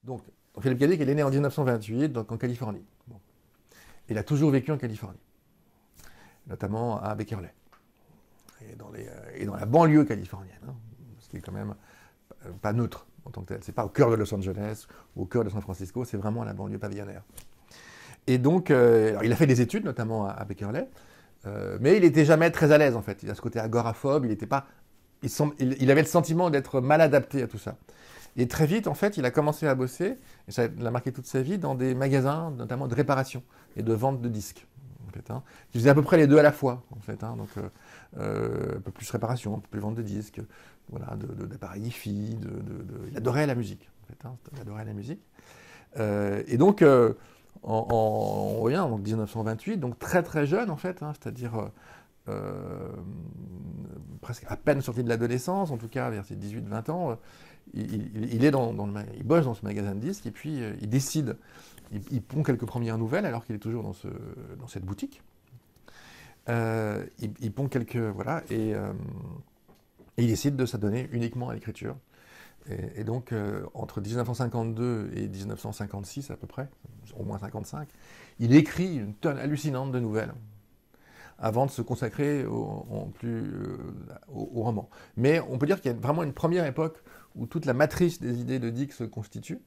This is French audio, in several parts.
Donc, Philippe K. Dick, il est né en 1928, donc en Californie. Bon. Il a toujours vécu en Californie, notamment à Beckerley, et dans la banlieue californienne, hein, ce qui est quand même pas neutre en tant que tel. C'est pas au cœur de Los Angeles ou au cœur de San Francisco, c'est vraiment la banlieue pavillonnaire. Et donc, alors il a fait des études, notamment à Beckerley, mais il n'était jamais très à l'aise, en fait. Il a ce côté agoraphobe, il était pas... il avait le sentiment d'être mal adapté à tout ça. Et très vite, en fait, il a commencé à bosser, et ça l'a marqué toute sa vie, dans des magasins, notamment de réparation et de vente de disques. En fait, hein, qui faisait à peu près les deux à la fois, en fait. Hein, donc, un peu plus réparation, un peu plus vente de disques, voilà, d'appareils hi-fi, il adorait la musique, en fait. Hein, il adorait la musique. Et donc, on revient en 1928, donc très très jeune, en fait, hein, c'est-à-dire presque à peine sorti de l'adolescence, en tout cas vers ses 18-20 ans, il bosse dans ce magasin de disques, et puis il décide, il pond quelques premières nouvelles, alors qu'il est toujours dans cette boutique. Il pond quelques... Voilà, et il décide de s'adonner uniquement à l'écriture. Et donc, entre 1952 et 1956 à peu près, au moins 55, il écrit une tonne hallucinante de nouvelles, avant de se consacrer au roman. Mais on peut dire qu'il y a vraiment une première époque où toute la matrice des idées de Dick se constitue.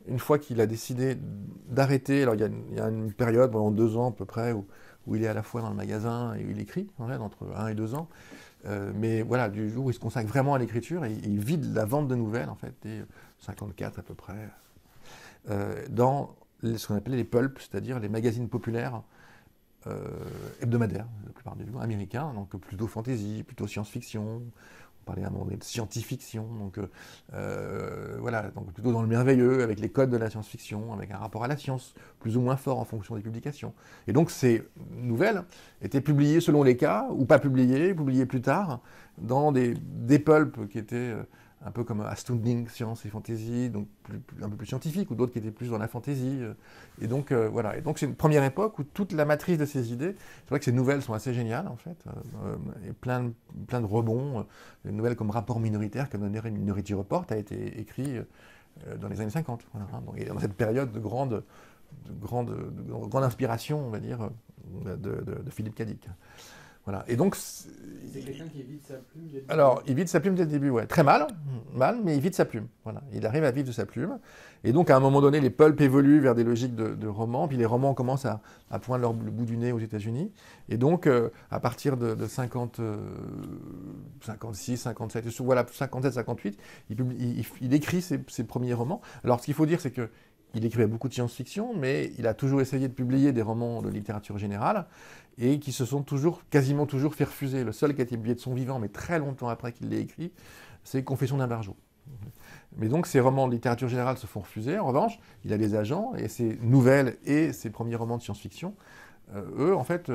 Une fois qu'il a décidé d'arrêter, alors il y a une période, pendant 2 ans à peu près, où il est à la fois dans le magasin et où il écrit, en fait, entre 1 et 2 ans. Mais voilà, du jour où il se consacre vraiment à l'écriture, et il vide la vente de nouvelles, en fait, dès 54 à peu près, dans ce qu'on appelait les pulps, c'est-à-dire les magazines populaires hebdomadaires, la plupart du temps américains, donc plutôt fantasy, plutôt science-fiction. On parlait à un moment donné de science-fiction, donc voilà, donc plutôt dans le merveilleux, avec les codes de la science-fiction, avec un rapport à la science plus ou moins fort en fonction des publications. Et donc ces nouvelles étaient publiées selon les cas, ou pas publiées plus tard, dans des pulps qui étaient un peu comme Astounding Science et Fantasy, donc un peu plus scientifique, ou d'autres qui étaient plus dans la fantasy. Et donc, voilà. Et donc, c'est une première époque où toute la matrice de ces idées, c'est vrai que ces nouvelles sont assez géniales, en fait, et plein de rebonds. Une nouvelle comme Rapport minoritaire, comme Minority Report, a été écrit dans les années 50. Voilà, hein. Donc, et dans cette période de grande inspiration, on va dire, de Philippe K. Dick. Voilà. Et donc, c'est quelqu'un qui évite sa plume dès le début. Alors, il vide sa plume dès le début, ouais. Très mal, mais il vide sa plume. Voilà. Il arrive à vivre de sa plume. Et donc, à un moment donné, les pulps évoluent vers des logiques de romans, puis les romans commencent à poindre le bout du nez aux États-Unis. Et donc, à partir de 50, 56, 57, voilà, 57, 58, il écrit ses premiers romans. Alors, ce qu'il faut dire, c'est que il écrivait beaucoup de science-fiction, mais il a toujours essayé de publier des romans de littérature générale, et qui se sont quasiment toujours fait refuser. Le seul qui a été publié de son vivant, mais très longtemps après qu'il l'ait écrit, c'est Confession d'un barjot. Mais donc ces romans de littérature générale se font refuser. En revanche, il a des agents, et ses nouvelles et ses premiers romans de science-fiction, eux, en fait,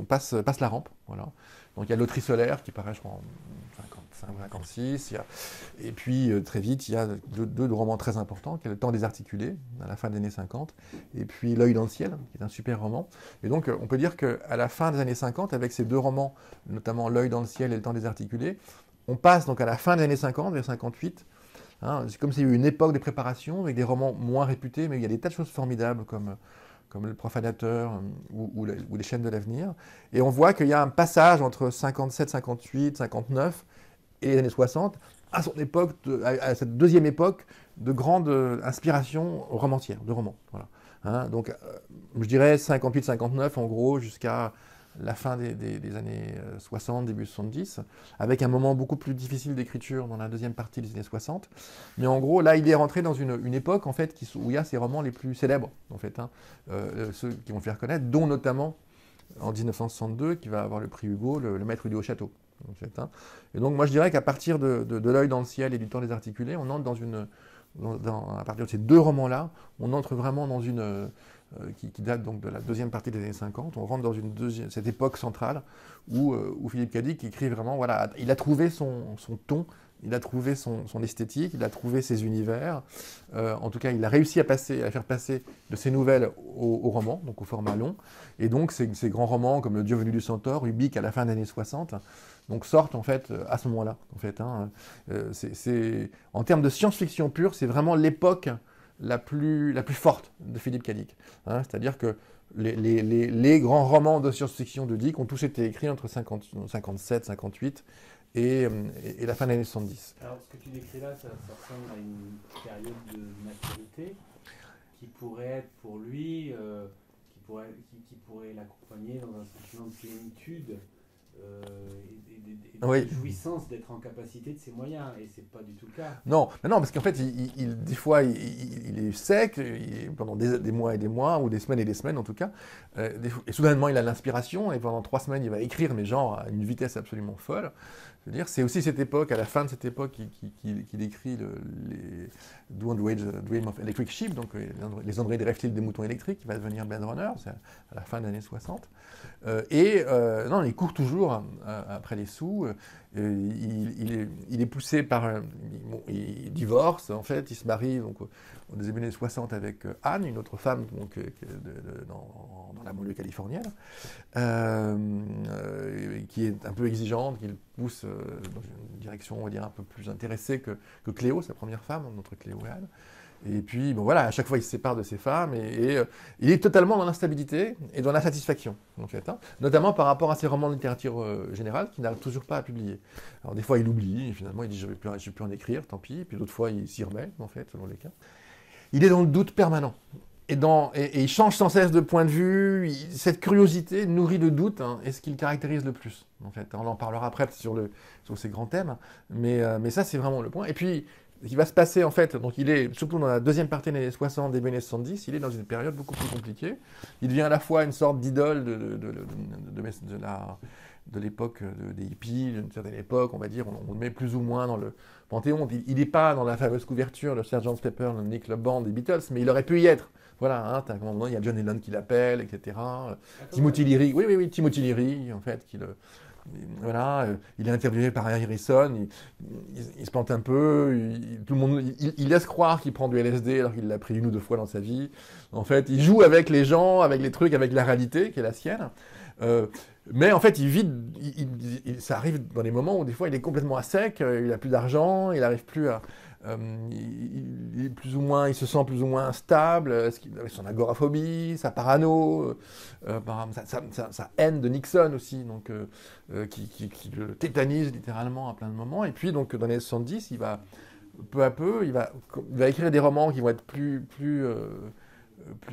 passent la rampe. Voilà. Donc il y a Loterie solaire qui paraît, je crois, en 55 ou 56. Et puis, très vite, il y a deux romans très importants, qui est Le Temps désarticulé, à la fin des années 50, et puis L'œil dans le ciel, qui est un super roman. Et donc, on peut dire qu'à la fin des années 50, avec ces 2 romans, notamment L'œil dans le ciel et Le Temps désarticulé, on passe donc à la fin des années 50, vers 58. Hein, c'est comme s'il y a eu une époque de préparation, avec des romans moins réputés, mais il y a des tas de choses formidables, comme Le Profanateur ou Les chaînes de l'avenir. Et on voit qu'il y a un passage entre 57, 58, 59 et les années 60, à son époque, à cette deuxième époque de grande inspiration romancière, de romans. Voilà. Hein, donc, je dirais 58-59, en gros, jusqu'à la fin des années 60, début 70, avec un moment beaucoup plus difficile d'écriture dans la deuxième partie des années 60. Mais en gros, là, il est rentré dans une époque, en fait, où il y a ses romans les plus célèbres, en fait, hein, ceux qui vont le faire connaître, dont notamment, en 1962, qui va avoir le prix Hugo, le Maître du Haut-Château. En fait, hein. Et donc, moi, je dirais qu'à partir de L'œil dans le ciel et du Temps désarticulé, on entre à partir de ces 2 romans-là, on entre vraiment dans une... qui date donc de la deuxième partie des années 50, on rentre dans cette époque centrale où Philippe K. Dick écrit vraiment, voilà, il a trouvé son ton, il a trouvé son esthétique, il a trouvé ses univers. En tout cas, il a réussi à faire passer de ses nouvelles au roman, donc au format long. Et donc, ces grands romans comme Le Dieu venu du Centaure, Ubik à la fin des années 60, donc sortent en fait à ce moment-là. En fait, hein. En termes de science-fiction pure, c'est vraiment l'époque la plus forte de Philippe K. Dick. Hein. C'est-à-dire que les grands romans de science-fiction de Dick ont tous été écrits entre 57, 58 et la fin des années 70. Alors, ce que tu décris là, ça ressemble à une période de maturité qui pourrait être pour lui, qui pourrait l'accompagner dans un sentiment de plénitude et de jouissance d'être en capacité de ses moyens, et c'est pas du tout le cas. Non, mais non, parce qu'en fait, des fois, il est sec, pendant des mois et des mois, ou des semaines et des semaines en tout cas, et soudainement il a l'inspiration, et pendant 3 semaines il va écrire, mais genre à une vitesse absolument folle. Je veux dire, c'est aussi cette époque, à la fin de cette époque, qu'il écrit les Don't Dream of Electric Sheep, donc les André des reptiles des moutons électriques, qui va devenir Blade Runner, c'est à la fin des années 60. Non, il court toujours après les sous. Il est poussé par... il divorce, en fait, il se marie donc, au début des années 60 avec Anne, une autre femme donc, dans la banlieue californienne, qui est un peu exigeante, qui le pousse dans une direction, on va dire, un peu plus intéressée que Cléo, sa première femme, notre Cléo et Anne. Et puis, bon voilà, à chaque fois, il se sépare de ses femmes et il est totalement dans l'instabilité et dans l'insatisfaction, en fait, hein, notamment par rapport à ses romans de littérature générale qu'il n'arrive toujours pas à publier. Alors, des fois, il oublie, et finalement, il dit je ne vais plus en écrire, tant pis. Puis d'autres fois, il s'y remet, en fait, selon les cas. Il est dans le doute permanent. Et il change sans cesse de point de vue. Cette curiosité nourrie de doute hein, est ce qui le caractérise le plus, en fait. On en parlera après sur ces grands thèmes, mais ça, c'est vraiment le point. Et puis, ce qui va se passer, en fait, donc il est, surtout dans la deuxième partie des années 60, début des années 70, il est dans une période beaucoup plus compliquée. Il devient à la fois une sorte d'idole de l'époque des hippies, d'une certaine époque, on va dire, on le met plus ou moins dans le panthéon. Il n'est pas dans la fameuse couverture de Sgt. Pepper, le Nick Le Band des Beatles, mais il aurait pu y être. Voilà, hein, à un moment, il y a John Lennon qui l'appelle, etc. Timothy Leary, oui, Timothy Leary, en fait, voilà, il est interviewé par Harrison, il se plante un peu, tout le monde, il laisse croire qu'il prend du LSD alors qu'il l'a pris 1 ou 2 fois dans sa vie. En fait, il joue avec les gens, avec les trucs, avec la réalité qui est la sienne. Mais en fait, ça arrive dans des moments où des fois il est complètement à sec, il n'a plus d'argent, il n'arrive plus à... il est plus ou moins, il se sent plus ou moins instable, avec son agoraphobie, sa parano, sa haine de Nixon aussi, donc, qui le tétanise littéralement à plein de moments. Et puis, donc, dans les années 70, il va, peu à peu, il va écrire des romans qui vont être plus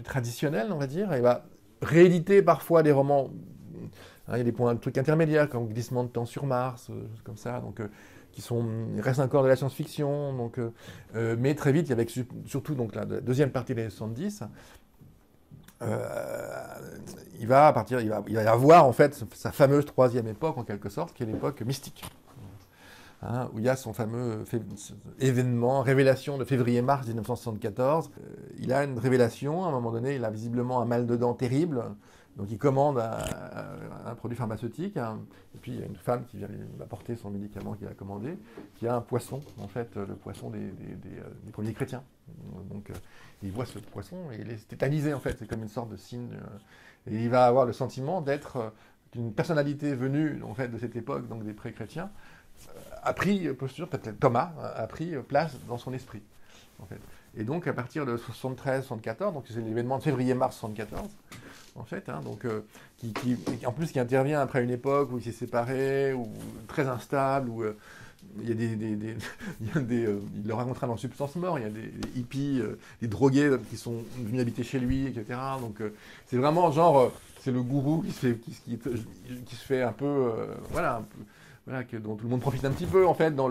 traditionnels, on va dire. Il va rééditer parfois des romans. Hein, il y a des trucs intermédiaires, comme Glissement de temps sur Mars, comme ça, donc... qui restent encore de la science-fiction, donc, mais très vite, avec surtout donc, la deuxième partie des années 70, il va y avoir en fait sa fameuse troisième époque, en quelque sorte, qui est l'époque mystique. Hein, où il y a son fameux événement, révélation de février-mars 1974. Il a une révélation, à un moment donné, il a visiblement un mal de dents terrible. Donc il commande un produit pharmaceutique, et puis il y a une femme qui vient lui apporter son médicament qu'il a commandé, qui a un poisson, en fait, le poisson des premiers chrétiens. Donc il voit ce poisson et il est tétanisé, en fait, c'est comme une sorte de signe. Et il va avoir le sentiment d'être une personnalité venue, en fait, de cette époque, donc des pré-chrétiens, a pris posture, peut-être Thomas, a pris place dans son esprit, en fait. Et donc à partir de 73-74, donc c'est l'événement de février-mars 74, en fait, hein, donc, en plus qui intervient après une époque où il s'est séparé, ou très instable, où il y a il le racontera dans Substance Mort, il y a des hippies, des drogués qui sont venus habiter chez lui, etc. Donc c'est vraiment genre, c'est le gourou qui se fait un peu, voilà, dont tout le monde profite un petit peu en fait dans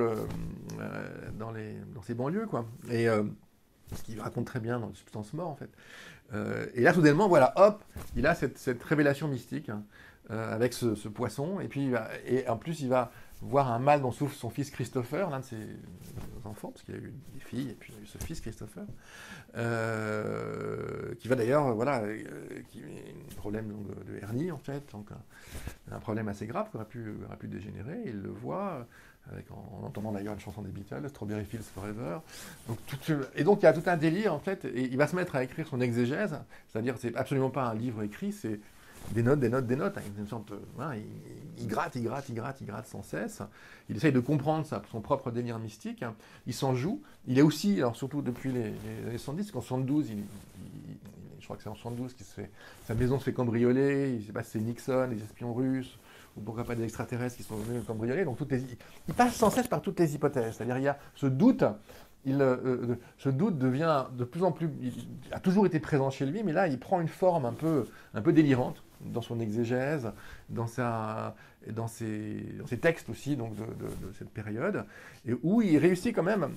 ces banlieues, quoi. Et ce qu'il raconte très bien dans Substance Mort, en fait. Et là, soudainement, voilà, hop, il a cette révélation mystique, hein, avec ce poisson, et puis en plus, il va voir un mal dont souffre son fils Christopher, l'un de ses enfants, parce qu'il a eu des filles, et puis il a eu ce fils Christopher, qui va d'ailleurs, voilà, qui a un problème donc, de hernie, en fait, donc un problème assez grave qui aurait pu dégénérer, et il le voit... en entendant d'ailleurs une chanson des Beatles, Strawberry Fields Forever. Et donc il y a tout un délire en fait, et il va se mettre à écrire son exégèse, c'est-à-dire c'est absolument pas un livre écrit, des notes, hein, une sorte, hein, il gratte sans cesse. Il essaye de comprendre son propre délire mystique. Hein. Il s'en joue. Il est aussi, alors surtout depuis les années 70, qu'en 72, je crois que c'est en 72 sa maison se fait cambrioler. Il ne sait pas si c'est Nixon, les espions russes, ou pourquoi pas des extraterrestres qui sont venus le cambrioler. Donc il passe sans cesse par toutes les hypothèses. C'est-à-dire il y a ce doute. Ce doute devient de plus en plus... Il a toujours été présent chez lui, mais là, il prend une forme un peu délirante dans son exégèse, dans ses textes aussi donc de cette période, et où il réussit quand même,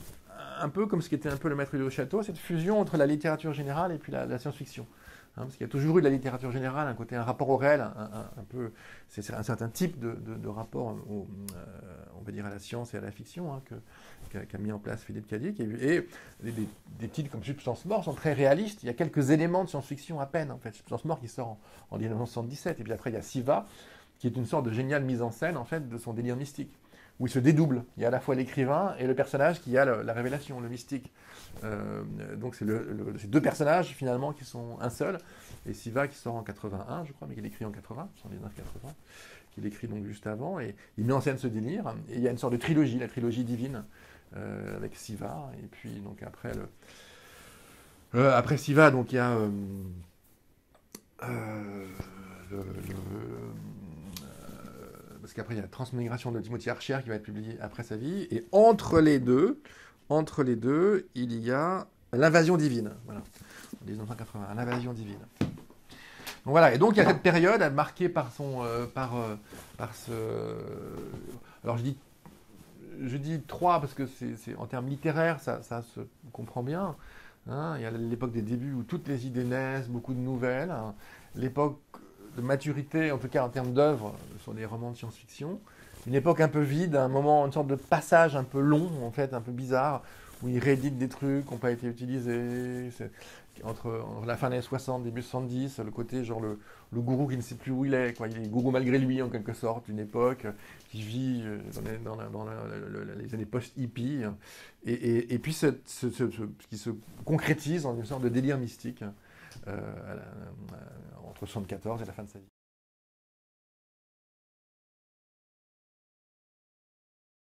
un peu comme ce qui était un peu le maître du château, cette fusion entre la littérature générale et puis la science-fiction. Hein, parce qu'il y a toujours eu de la littérature générale, un rapport au réel, c'est un certain type de rapport, on va dire, à la science et à la fiction, hein, qu'a mis en place Philippe Cadic. Et des titres comme Substance Mort sont très réalistes. Il y a quelques éléments de science-fiction à peine, en fait. Substance Mort qui sort en 1977. Et puis après, il y a Siva, qui est une sorte de géniale mise en scène, en fait, de son délire mystique, où il se dédouble. Il y a à la fois l'écrivain et le personnage qui a la révélation, le mystique. Donc c'est deux personnages finalement qui sont un seul. Et Siva qui sort en 81, je crois, mais qu'il écrit en 80, 1980, qu'il écrit donc juste avant, et il met en scène ce délire. Et il y a une sorte de trilogie, la trilogie divine, avec Siva. Et puis donc après Siva, donc il y a parce qu'après il y a la Transmigration de Timothy Archer qui va être publiée après sa vie, et entre les deux, il y a l'Invasion divine, voilà, en 1980, l'Invasion divine. Donc voilà, et donc il y a cette période marquée par alors je dis trois parce que c'est en termes littéraires, ça se comprend bien. Hein, il y a l'époque des débuts où toutes les idées naissent, beaucoup de nouvelles. Hein, l'époque de maturité, en tout cas en termes d'œuvres, sur des romans de science-fiction. Une époque un peu vide, un moment, une sorte de passage un peu long, en fait, un peu bizarre, où il réédite des trucs qui n'ont pas été utilisés. Entre la fin des années 60, début 70, le côté genre le gourou qui ne sait plus où il est, quoi. Il est gourou malgré lui, en quelque sorte, une époque qui vit dans les années post-hippie, et puis ce qui se concrétise en une sorte de délire mystique entre 74 et la fin de sa vie.